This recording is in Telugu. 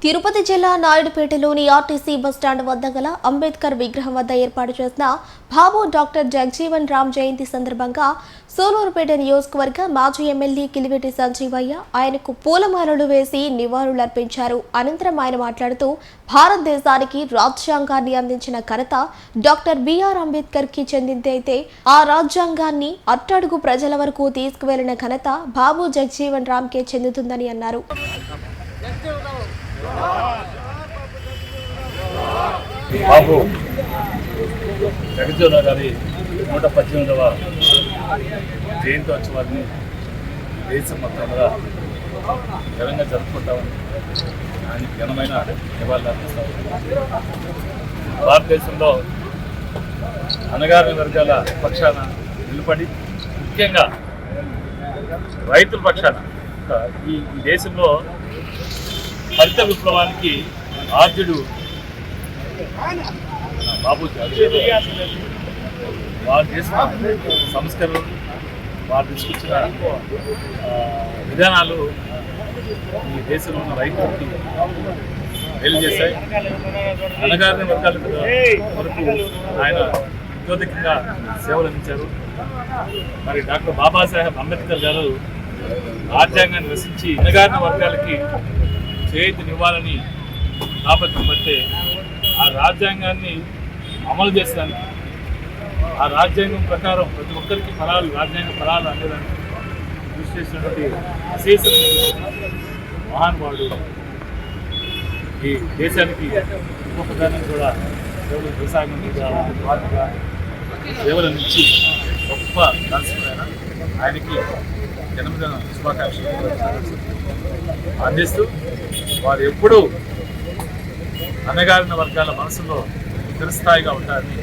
తిరుపతి జిల్లా నాయుడుపేటలోని ఆర్టీసీ బస్టాండ్ వద్ద గల అంబేద్కర్ విగ్రహం వద్ద ఏర్పాటు చేసిన బాబు డాక్టర్ జగజీవన్ రామ్ జయంతి సందర్భంగా సూలూరుపేట నియోజకవర్గ మాజీ ఎమ్మెల్యే కిలివేటి సంజీవయ్య ఆయనకు పూలమాలలు వేసి నివాళులర్పించారు. అనంతరం ఆయన మాట్లాడుతూ భారతదేశానికి రాజ్యాంగాన్ని అందించిన ఘనత డాక్టర్ బిఆర్ అంబేద్కర్ కి చెందిందైతే ఆ రాజ్యాంగాన్ని అట్టడుగు ప్రజల వరకు తీసుకువెళ్లిన ఘనత బాబు జగజీవన్ రామ్ కే చెందుతుందని అన్నారు. బాబు జగజీవన్ గారి 118వ జయంతోత్సవాన్ని దేశం మొత్తంగా ఘనంగా జరుపుకుంటామని ఆయనకి ఘనమైన నివాళులు అర్పిస్తాం. భారతదేశంలో అణగారిన వర్గాల పక్షాన నిలబడి ముఖ్యంగా రైతుల పక్షాన ఈ దేశంలో హరిత విప్లవానికి ఆద్యుడు బాబు వారు చేసిన సంస్కరణలు, వారు తీసుకొచ్చిన విధానాలు ఈ దేశంలో ఉన్న రైతులకి మేలు చేశాయి. అణగారిన వర్గాల వరకు ఆయన విద్యోధికంగా సేవలు అందించారు. మరి డాక్టర్ బాబాసాహెబ్ అంబేద్కర్ గారు రాజ్యాంగాన్ని రచించి అణగారిన వర్గాలకి చేయూతనివ్వాలని తాపత్రం పడితే ఆ రాజ్యాంగాన్ని అమలు చేసేదానికి, ఆ రాజ్యాంగం ప్రకారం ప్రతి ఒక్కరికి ఫలాలు, రాజ్యాంగ ఫలాలు అనేదానికి కృషి చేసినటువంటి అశేష మహానుభావుడు. ఈ దేశానికి గొప్పతనం కూడా సేవలు కొనసాగింపుగా సేవల నుంచి గొప్ప దాల్చుకున్న ఆయనకి జన్మదిన శుభాకాంక్షలు అందిస్తూ వారు ఎప్పుడూ అణగారిన వర్గాల మనసులో చిరస్థాయిగా ఉంటారని